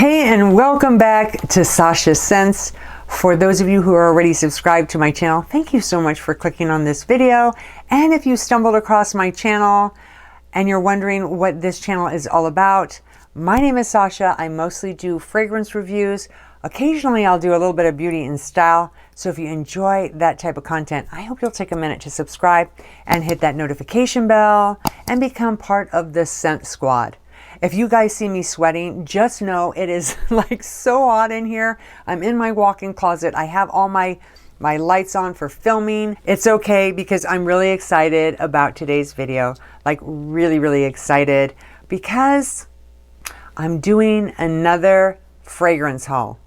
Hey, and welcome back to Sasha Scents. For those of you who are already subscribed to my channel, thank you so much for clicking on this video. And if you stumbled across my channel and you're wondering what this channel is all about, my name is Sasha. I mostly do fragrance reviews. Occasionally I'll do a little bit of beauty and style. So if you enjoy that type of content, I hope you'll take a minute to subscribe and hit that notification bell and become part of the Scent Squad. If you guys see me sweating, just know it is like so hot in here. I'm in my walk-in closet. I have all my lights on for filming. It's okay because I'm really excited about today's video. Like really excited because I'm doing another fragrance haul.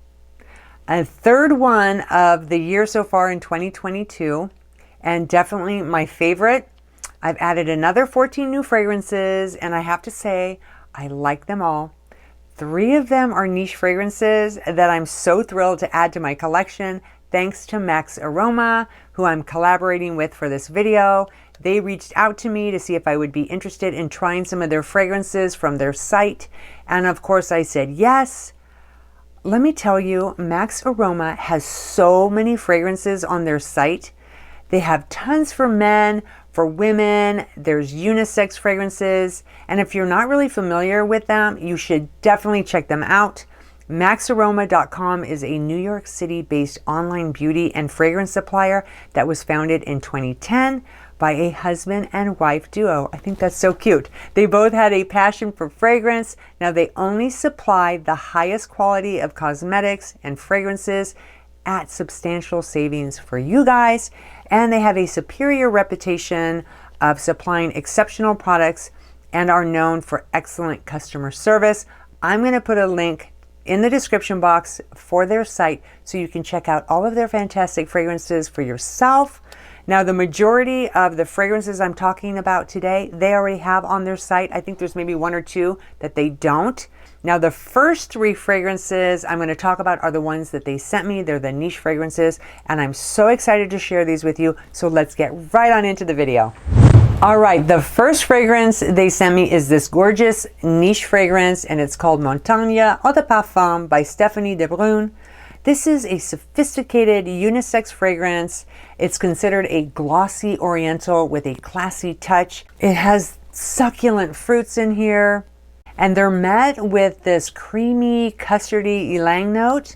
A third one of the year so far in 2022, and definitely my favorite. I've added another 14 new fragrances, and I have to say, I like them all. 3 of them are niche fragrances that I'm so thrilled to add to my collection thanks to Maxaroma, who I'm collaborating with for this video. They reached out to me to see if I would be interested in trying some of their fragrances from their site. And of course I said yes. Let me tell you, Maxaroma has so many fragrances on their site. They have tons for men, for women, there's unisex fragrances, and if you're not really familiar with them, you should definitely check them out. Maxaroma.com is a New York City-based online beauty and fragrance supplier that was founded in 2010 by a husband and wife duo. I think that's so cute. They both had a passion for fragrance. Now they only supply the highest quality of cosmetics and fragrances at substantial savings for you guys, and they have a superior reputation of supplying exceptional products and are known for excellent customer service. I'm going to put a link in the description box for their site so you can check out all of their fantastic fragrances for yourself. Now, the majority of the fragrances I'm talking about today, they already have on their site. I think there's maybe 1 or 2 that they don't. Now, the first 3 fragrances I'm going to talk about are the ones that they sent me. They're the niche fragrances, and I'm so excited to share these with you. So let's get right on into the video. All right, the first fragrance they sent me is this gorgeous niche fragrance, and it's called Montagna Eau de Parfum by Stephanie de Brune. This is a sophisticated unisex fragrance. It's considered a glossy oriental with a classy touch. It has succulent fruits in here, and they're met with this creamy, custardy ylang note.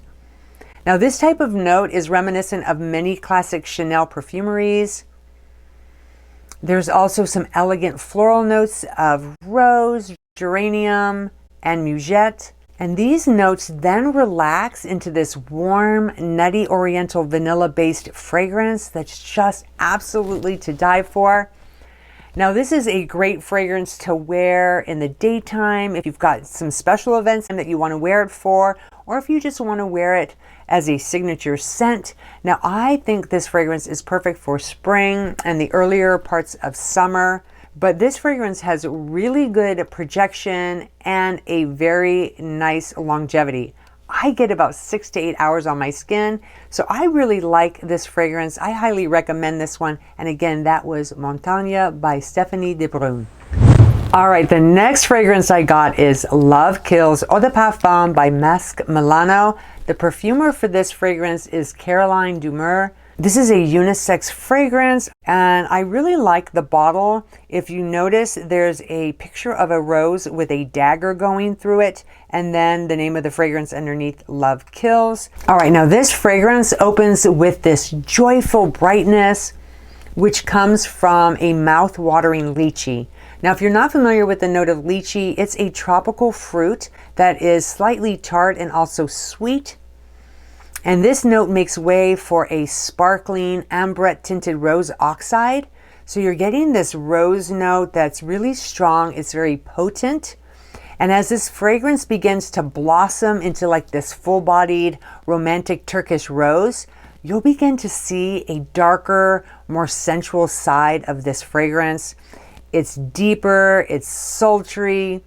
Now, this type of note is reminiscent of many classic Chanel perfumeries. There's also some elegant floral notes of rose, geranium, and muguette. And these notes then relax into this warm, nutty oriental vanilla-based fragrance that's just absolutely to die for. Now, this is a great fragrance to wear in the daytime if you've got some special events that you want to wear it for, or if you just want to wear it as a signature scent. Now, I think this fragrance is perfect for spring and the earlier parts of summer, but this fragrance has really good projection and a very nice longevity. I get about 6 to 8 hours on my skin, so I really like this fragrance. I highly recommend this one. And again, that was Montagna by Stephanie de Brune. All right, the next fragrance I got is Love Kills Eau de Parfum by Masque Milano. The perfumer for this fragrance is Caroline Dumur. This is a unisex fragrance, and I really like the bottle. If you notice, there's a picture of a rose with a dagger going through it, and then the name of the fragrance underneath, Love Kills. All right, now this fragrance opens with this joyful brightness, which comes from a mouth-watering lychee. Now, if you're not familiar with the note of lychee, it's a tropical fruit that is slightly tart and also sweet. And this note makes way for a sparkling ambrette tinted rose oxide. So you're getting this rose note that's really strong. It's very potent. And as this fragrance begins to blossom into like this full-bodied romantic Turkish rose, you'll begin to see a darker, more sensual side of this fragrance. It's deeper, it's sultry.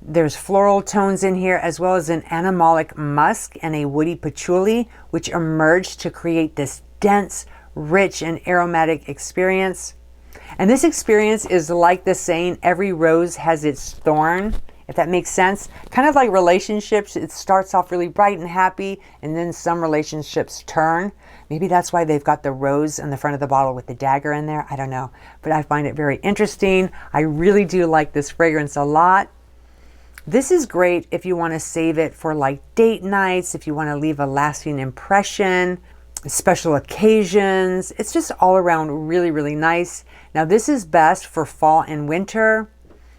There's floral tones in here, as well as an animalic musk and a woody patchouli, which emerge to create this dense, rich, and aromatic experience. And this experience is like the saying, every rose has its thorn. if that makes sense. Kind of like relationships, it starts off really bright and happy, and then some relationships turn. Maybe that's why they've got the rose on the front of the bottle with the dagger in there. I don't know, but I find it very interesting. I really do like this fragrance a lot. This is great if you want to save it for like date nights, if you want to leave a lasting impression, special occasions. It's just all around really, really nice. Now this is best for fall and winter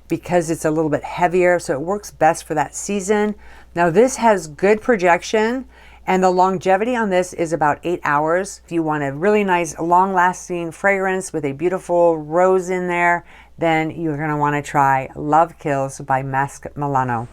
because it's a little bit heavier, so it works best for that season. Now this has good projection, and the longevity on this is about 8 hours. If you want a really nice long-lasting fragrance with a beautiful rose in there, then you're going to want to try Love Kills by Masque Milano.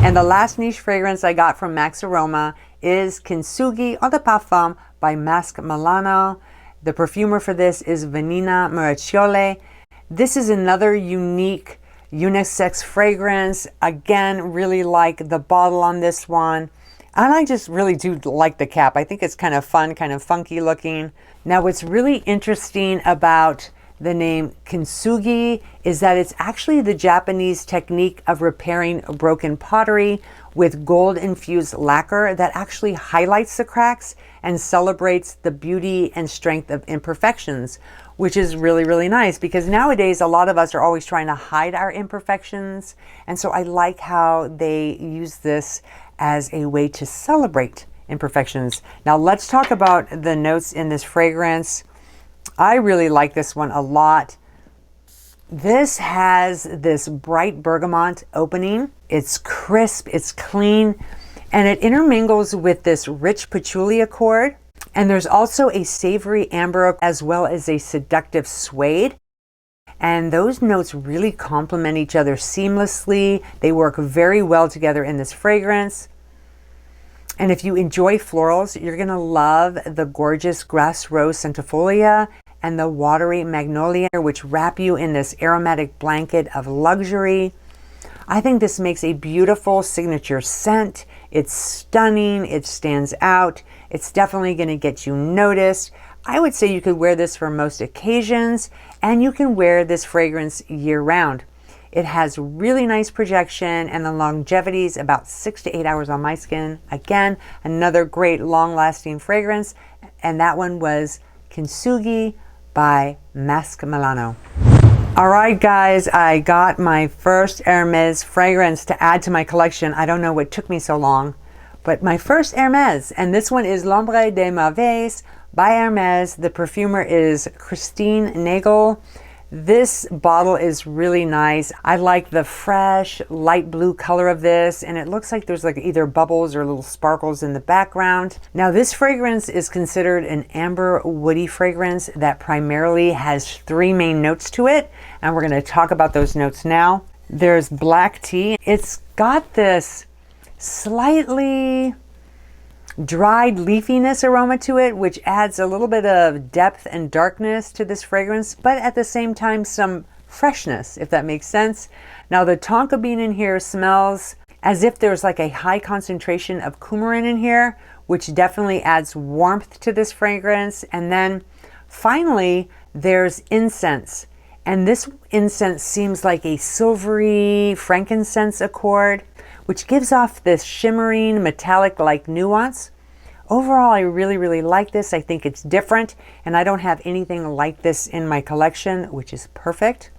And the last niche fragrance I got from Maxaroma is Kintsugi Eau de Parfum by Masque Milano. The perfumer for this is Vanina Muracciole. This is another unique unisex fragrance. Again, really like the bottle on this one. And I just really do like the cap. I think it's kind of fun, kind of funky looking. Now what's really interesting about the name Kintsugi is that it's actually the Japanese technique of repairing broken pottery with gold infused lacquer that actually highlights the cracks and celebrates the beauty and strength of imperfections, which is really, really nice because nowadays a lot of us are always trying to hide our imperfections. And so I like how they use this as a way to celebrate imperfections. Now let's talk about the notes in this fragrance. I really like this one a lot. This has this bright bergamot opening. It's crisp, it's clean, and it intermingles with this rich patchouli accord. And there's also a savory amber as well as a seductive suede. And those notes really complement each other seamlessly. They work very well together in this fragrance. And if you enjoy florals, you're gonna love the gorgeous grass rose centifolia and the watery magnolia, which wrap you in this aromatic blanket of luxury. I think this makes a beautiful signature scent. It's stunning, it stands out. It's definitely gonna get you noticed. I would say you could wear this for most occasions, and you can wear this fragrance year round. It has really nice projection, and the longevity is about 6 to 8 hours on my skin. Again, another great long-lasting fragrance, and that one was Kintsugi by Masque Milano. All right, guys, I got my first Hermes fragrance to add to my collection. I don't know what took me so long, but my first Hermes, and this one is L'Ombre des Merveilles by Hermes. The perfumer is Christine Nagel. This bottle is really nice. I like the fresh light blue color of this, and it looks like there's like either bubbles or little sparkles in the background. Now this fragrance is considered an amber woody fragrance that primarily has 3 main notes to it, and we're going to talk about those notes now. There's black tea. It's got this slightly dried leafiness aroma to it, which adds a little bit of depth and darkness to this fragrance, but at the same time some freshness, if that makes sense. Now the tonka bean in here smells as if there's like a high concentration of coumarin in here, which definitely adds warmth to this fragrance. And then finally there's incense, and this incense seems like a silvery frankincense accord, which gives off this shimmering metallic-like nuance. Overall, I really, really like this. I think it's different, and I don't have anything like this in my collection, which is perfect.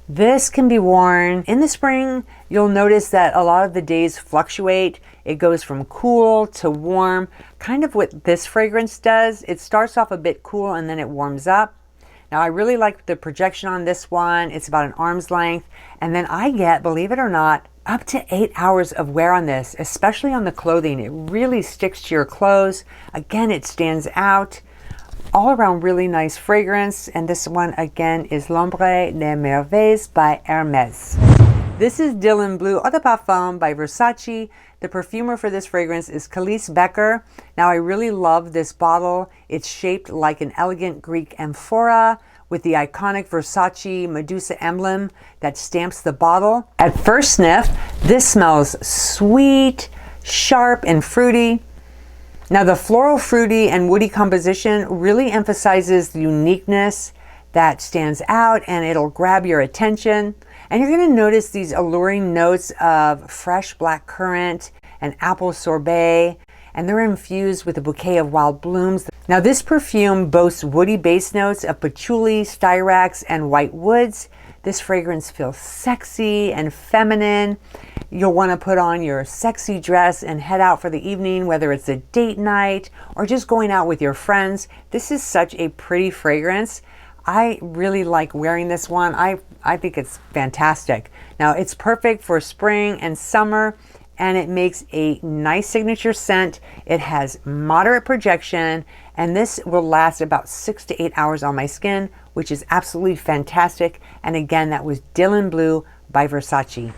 This can be worn in the spring. You'll notice that a lot of the days fluctuate. It goes from cool to warm, kind of what this fragrance does. It starts off a bit cool and then it warms up. Now I really like the projection on this one. It's about an arm's length, and then I get, believe it or not, up to 8 hours of wear on this, especially on the clothing. It really sticks to your clothes. Again, it stands out. All around really nice fragrance. And this one again is L'Ombre des Merveilles by Hermes. This is Dylan Blue Eau de Parfum by Versace. The perfumer for this fragrance is Khalees Becker. Now I really love this bottle. It's shaped like an elegant Greek amphora with the iconic Versace Medusa emblem that stamps the bottle. At first sniff, this smells sweet, sharp, and fruity. Now the floral, fruity, and woody composition really emphasizes the uniqueness that stands out, and it'll grab your attention. And you're going to notice these alluring notes of fresh black currant and apple sorbet, and they're infused with a bouquet of wild blooms. Now this perfume boasts woody base notes of patchouli, styrax, and white woods. This fragrance feels sexy and feminine. You'll want to put on your sexy dress and head out for the evening, whether it's a date night or just going out with your friends. This is such a pretty fragrance. I really like wearing this one. I think it's fantastic. Now it's perfect for spring and summer, and it makes a nice signature scent. It has moderate projection, and this will last about 6 to 8 hours on my skin, which is absolutely fantastic. And again, that was Dylan Blue by Versace.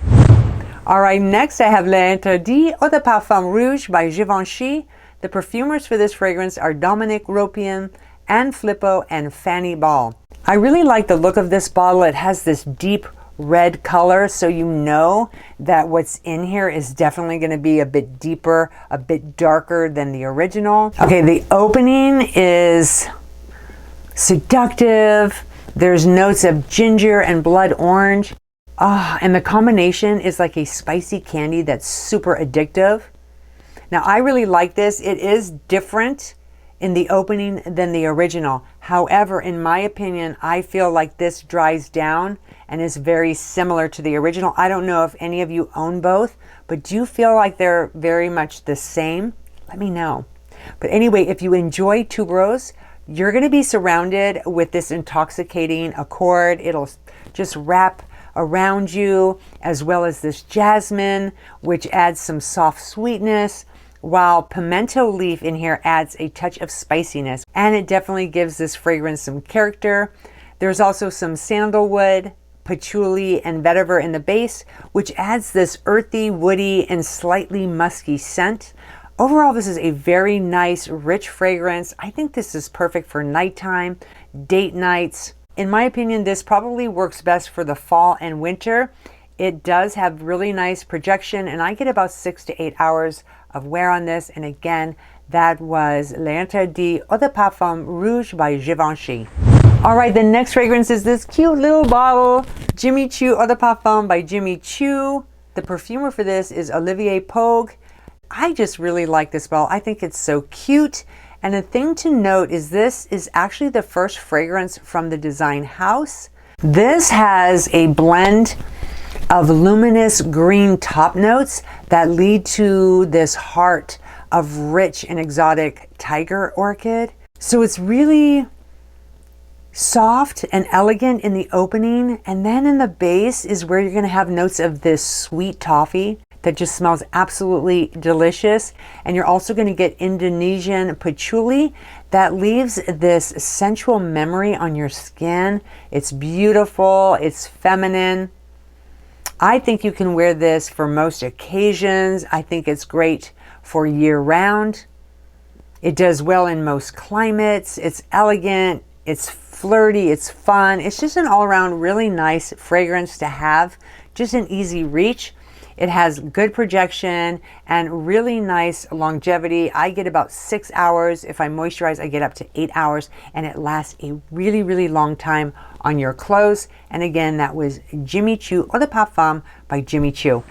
All right, next I have L'Interdit Eau de Parfum Rouge by Givenchy. The perfumers for this fragrance are Dominique Ropian, Anne Flippo, and Fanny Ball. I really like the look of this bottle. It has this deep red color, so you know that what's in here is definitely going to be a bit deeper, a bit darker than the original. Okay, the opening is seductive. There's notes of ginger and blood orange. And the combination is like a spicy candy that's super addictive. Now I really like this. It is different in the opening than the original. However, in my opinion, I feel like this dries down and is very similar to the original. I don't know if any of you own both, but do you feel like they're very much the same? Let me know. But anyway, if you enjoy tuberose, you're going to be surrounded with this intoxicating accord. It'll just wrap around you, as well as this jasmine, which adds some soft sweetness, while pimento leaf in here adds a touch of spiciness, and it definitely gives this fragrance some character. There's also some sandalwood, patchouli, and vetiver in the base, which adds this earthy, woody, and slightly musky scent. Overall, this is a very nice, rich fragrance. I think this is perfect for nighttime, date nights. In my opinion, this probably works best for the fall and winter. It does have really nice projection, and I get about 6 to 8 hours of wear on this. And again, that was L'Interdit Eau de Parfum Rouge by Givenchy. All right, the next fragrance is this cute little bottle, Jimmy Choo Eau de Parfum by Jimmy Choo. The perfumer for this is Olivier Pogue. I just really like this bottle. I think it's so cute. And the thing to note is this is actually the first fragrance from the design house. This has a blend of luminous green top notes that lead to this heart of rich and exotic tiger orchid. So it's really soft and elegant in the opening, and then in the base is where you're going to have notes of this sweet toffee that just smells absolutely delicious. And you're also going to get Indonesian patchouli that leaves this sensual memory on your skin. It's beautiful, it's feminine. I think you can wear this for most occasions. I think it's great for year-round. It does well in most climates. It's elegant, it's flirty, it's fun. It's just an all-around really nice fragrance to have, just an easy reach. It has good projection and really nice longevity. I get about 6 hours. If I moisturize, I get up to 8 hours, and it lasts a really, really long time on your clothes. And again, that was Jimmy Choo Eau de Parfum by Jimmy Choo.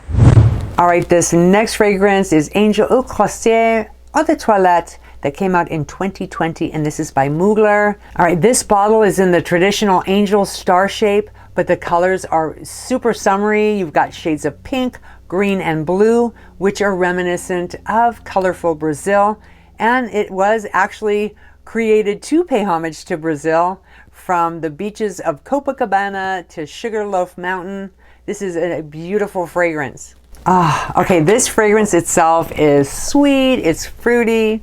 All right, this next fragrance is Angel Eau Croisière Eau de Toilette that came out in 2020, and this is by Mugler. All right, this bottle is in the traditional angel star shape, but the colors are super summery. You've got shades of pink, green, and blue, which are reminiscent of colorful Brazil. And it was actually created to pay homage to Brazil, from the beaches of Copacabana to Sugarloaf Mountain. This is a beautiful fragrance. Okay, this fragrance itself is sweet, it's fruity,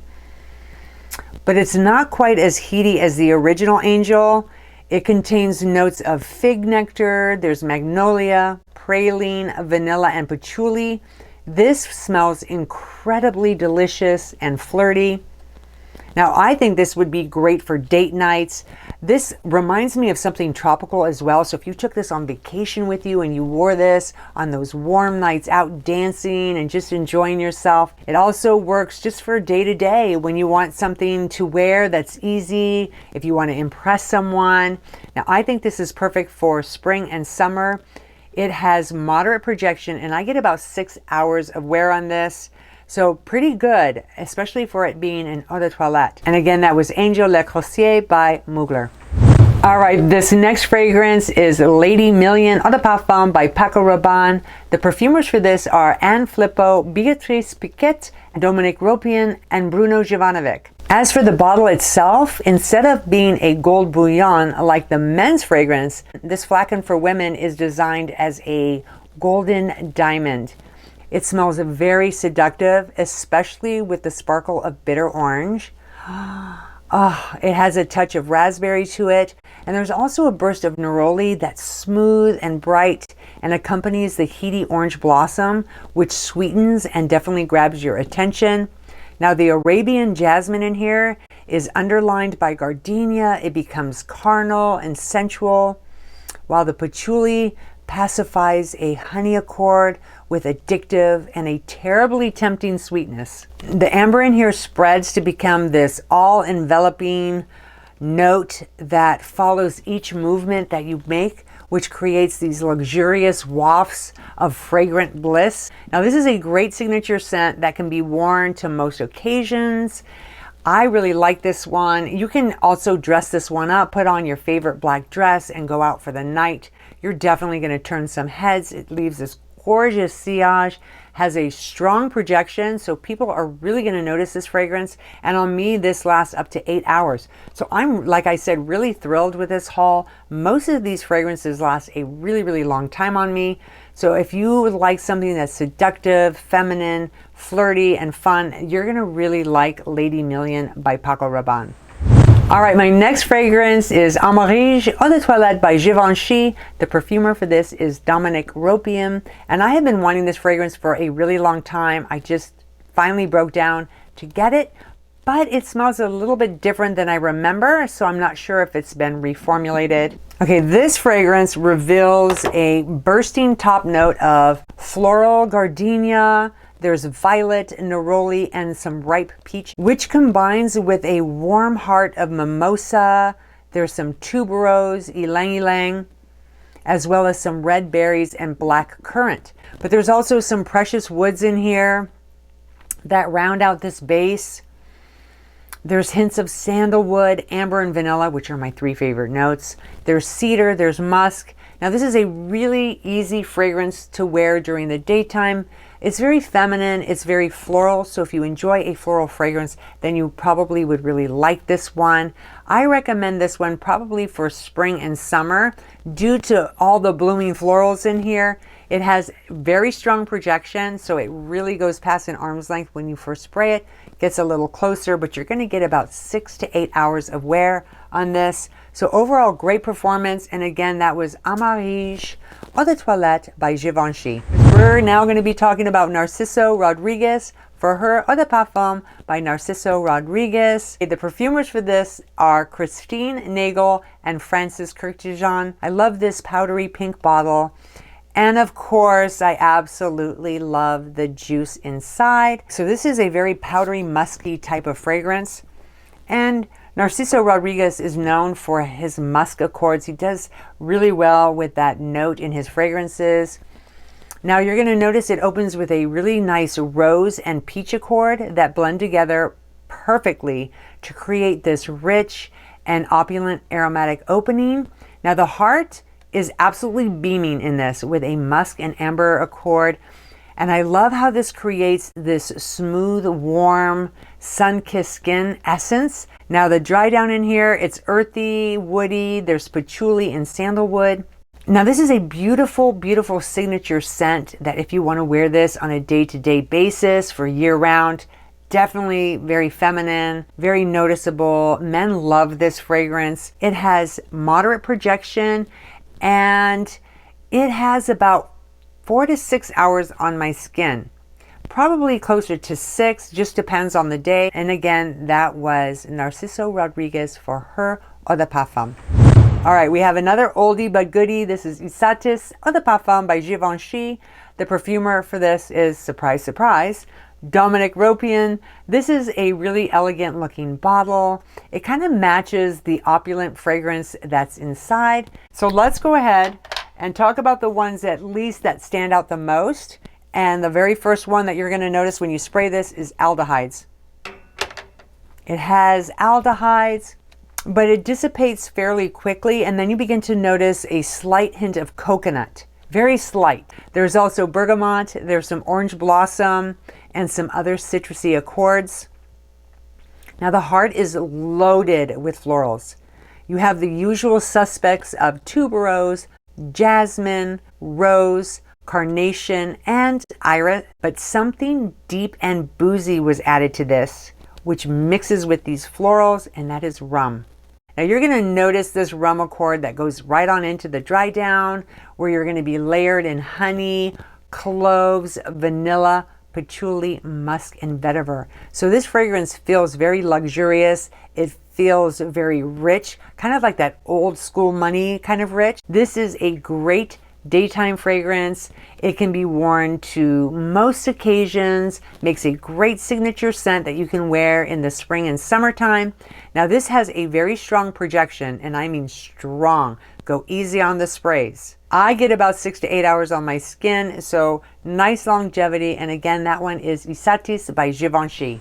but it's not quite as heaty as the original Angel. It contains notes of fig nectar, there's magnolia, praline, vanilla, and patchouli. This smells incredibly delicious and flirty. Now, I think this would be great for date nights. This reminds me of something tropical as well. So if you took this on vacation with you and you wore this on those warm nights out dancing and just enjoying yourself, it also works just for day to day when you want something to wear that's easy, if you want to impress someone. Now, I think this is perfect for spring and summer. It has moderate projection, and I get about 6 hours of wear on this. So pretty good, especially for it being an eau de toilette. And again, that was Angel Le Creuset by Mugler. All right, this next fragrance is Lady Million Eau de Parfum by Paco Rabanne. The perfumers for this are Anne Filippo, Beatrice Piquet, Dominic Ropian, and Bruno Jovanovic. As for the bottle itself, instead of being a gold bouillon like the men's fragrance, this flagon for women is designed as a golden diamond. It smells very seductive, especially with the sparkle of bitter orange. Oh, it has a touch of raspberry to it. And there's also a burst of neroli that's smooth and bright and accompanies the heady orange blossom, which sweetens and definitely grabs your attention. Now the Arabian jasmine in here is underlined by gardenia. It becomes carnal and sensual, while the patchouli pacifies a honey accord with addictive and a terribly tempting sweetness. The amber in here spreads to become this all-enveloping note that follows each movement that you make, which creates these luxurious wafts of fragrant bliss. Now this is a great signature scent that can be worn to most occasions. I really like this one. You can also dress this one up, put on your favorite black dress and go out for the night. You're definitely going to turn some heads. It leaves this gorgeous sillage, has a strong projection, so people are really going to notice this fragrance. And on me, this lasts up to 8 hours. So I'm, like I said, really thrilled with this haul. Most of these fragrances last a really, really long time on me. So if you would like something that's seductive, feminine, flirty, and fun, you're going to really like Lady Million by Paco Rabanne. All right, my next fragrance is Amarige Eau de Toilette by Givenchy. The perfumer for this is Dominic Ropian, and I have been wanting this fragrance for a really long time. I just finally broke down to get it, but it smells a little bit different than I remember, so I'm not sure if it's been reformulated. Okay, this fragrance reveals a bursting top note of floral gardenia. There's violet, neroli, and some ripe peach, which combines with a warm heart of mimosa. There's some tuberose, ylang ylang, as well as some red berries and black currant. But there's also some precious woods in here that round out this base. There's hints of sandalwood, amber, and vanilla, which are my 3 favorite notes. There's cedar, there's musk. Now this is a really easy fragrance to wear during the daytime. It's very feminine, it's very floral, so if you enjoy a floral fragrance, then you probably would really like this one. I recommend this one probably for spring and summer due to all the blooming florals in here. It has very strong projection, so it really goes past an arm's length when you first spray it. Gets a little closer, but you're going to get about 6 to 8 hours of wear on this. So overall, great performance. And again, that was Amarige Eau de Toilette by Givenchy. We're now going to be talking about Narciso Rodriguez for her Eau de Parfum by Narciso Rodriguez. The perfumers for this are Christine Nagel and Francis Kurkdjian. I love this powdery pink bottle. And of course, I absolutely love the juice inside. So this is a very powdery, musky type of fragrance. And Narciso Rodriguez is known for his musk accords. He does really well with that note in his fragrances. Now you're going to notice it opens with a really nice rose and peach accord that blend together perfectly to create this rich and opulent aromatic opening. Now the heart is absolutely beaming in this with a musk and amber accord. And I love how this creates this smooth, warm, sun-kissed skin essence. Now the dry down in here, it's earthy, woody, there's patchouli and sandalwood. Now this is a beautiful, beautiful signature scent that if you want to wear this on a day-to-day basis for year-round, definitely very feminine, very noticeable. Men love this fragrance. It has moderate projection and it has about 4 to 6 hours on my skin. Probably closer to 6, just depends on the day. And again, that was Narciso Rodriguez for her Eau de Parfum. All right, we have another oldie but goodie. This is Isatis Eau de Parfum by Givenchy. The perfumer for this is, surprise, surprise, Dominic Ropian. This is a really elegant looking bottle. It kind of matches the opulent fragrance that's inside. So let's go ahead and talk about the ones at least that stand out the most. And the very first one that you're going to notice when you spray this is aldehydes. It has aldehydes, but it dissipates fairly quickly, and then you begin to notice a slight hint of coconut. Very slight. There's also bergamot, there's some orange blossom, and some other citrusy accords. Now the heart is loaded with florals. You have the usual suspects of tuberose, jasmine, rose, carnation, and iris, but something deep and boozy was added to this, which mixes with these florals, and that is rum. Now you're going to notice this rum accord that goes right on into the dry down, where you're going to be layered in honey, cloves, vanilla, patchouli, musk, and vetiver. So this fragrance feels very luxurious. It feels very rich, kind of like that old school money kind of rich. This is a great daytime fragrance. It can be worn to most occasions, makes a great signature scent that you can wear in the spring and summertime. Now this has a very strong projection, and I mean strong. Go easy on the sprays. I get about 6 to 8 hours on my skin, so nice longevity. And again, that one is Versace by Givenchy.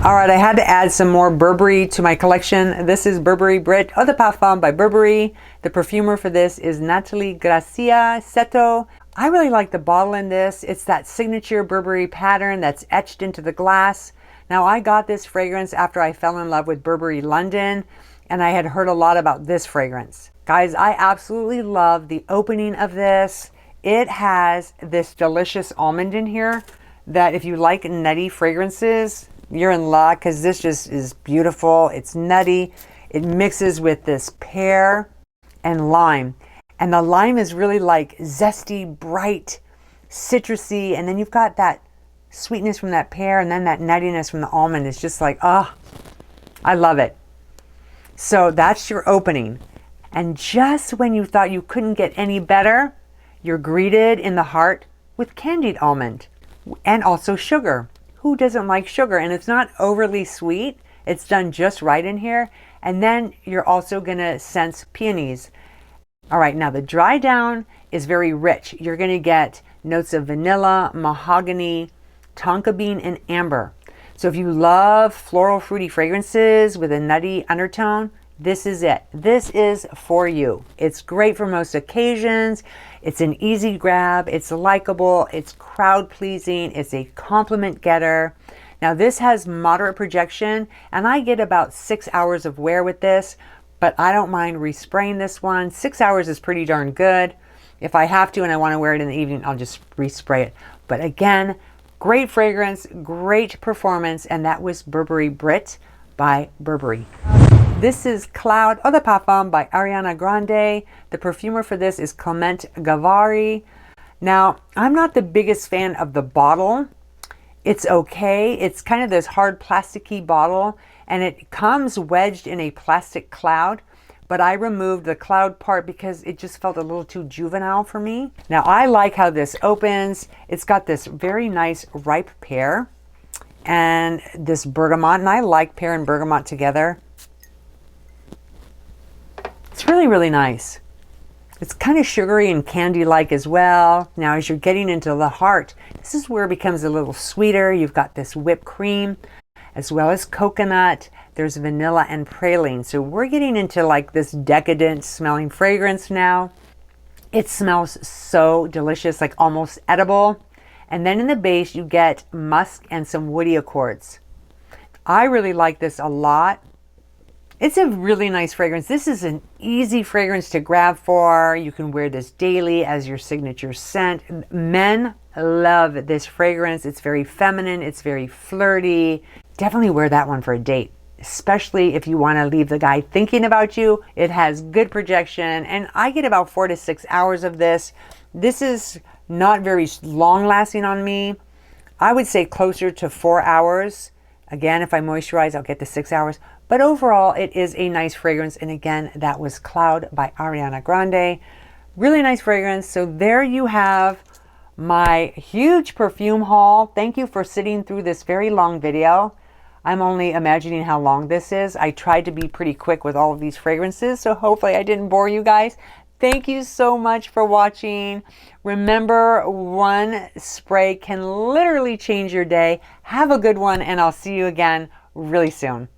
All right, I had to add some more Burberry to my collection. This is Burberry Brit Eau de Parfum by Burberry. The perfumer for this is Natalie Gracia Seto. I really like the bottle in this. It's that signature Burberry pattern that's etched into the glass. Now, I got this fragrance after I fell in love with Burberry London, and I had heard a lot about this fragrance. Guys, I absolutely love the opening of this. It has this delicious almond in here that if you like nutty fragrances, you're in luck, because this just is beautiful. It's nutty. It mixes with this pear and lime. And the lime is really like zesty, bright, citrusy. And then you've got that sweetness from that pear, and then that nuttiness from the almond. It's just like, oh, I love it. So that's your opening. And just when you thought you couldn't get any better, you're greeted in the heart with candied almond and also sugar. Who doesn't like sugar? And it's not overly sweet. It's done just right in here. And then you're also going to sense peonies. All right, now the dry down is very rich. You're going to get notes of vanilla, mahogany, tonka bean, and amber. So if you love floral fruity fragrances with a nutty undertone, this is it. This is for you. It's great for most occasions. It's an easy grab. It's likable. It's crowd pleasing. It's a compliment getter. Now this has moderate projection, and I get about 6 hours of wear with this, but I don't mind respraying this one. 6 hours is pretty darn good. If I have to and I want to wear it in the evening, I'll just respray it. But again, great fragrance, great performance, and that was Burberry Brit by Burberry. This is Cloud Eau de Parfum by Ariana Grande. The perfumer for this is Clement Gavari. Now, I'm not the biggest fan of the bottle. It's okay. It's kind of this hard plasticky bottle, and it comes wedged in a plastic cloud, but I removed the cloud part because it just felt a little too juvenile for me. Now, I like how this opens. It's got this very nice ripe pear and this bergamot, and I like pear and bergamot together. It's really, really nice. It's kind of sugary and candy-like as well. Now, as you're getting into the heart, this is where it becomes a little sweeter. You've got this whipped cream, as well as coconut. There's vanilla and praline. So we're getting into like this decadent smelling fragrance now. It smells so delicious, like almost edible. And then in the base, you get musk and some woody accords. I really like this a lot. It's a really nice fragrance. This is an easy fragrance to grab for. You can wear this daily as your signature scent. Men love this fragrance. It's very feminine. It's very flirty. Definitely wear that one for a date, especially if you want to leave the guy thinking about you. It has good projection, and I get about 4 to 6 hours of this. This is not very long lasting on me. I would say closer to 4 hours. Again, if I moisturize, I'll get to 6 hours. But overall, it is a nice fragrance. And again, that was Cloud by Ariana Grande. Really nice fragrance. So there you have my huge perfume haul. Thank you for sitting through this very long video. I'm only imagining how long this is. I tried to be pretty quick with all of these fragrances, so hopefully I didn't bore you guys. Thank you so much for watching. Remember, one spray can literally change your day. Have a good one, and I'll see you again really soon.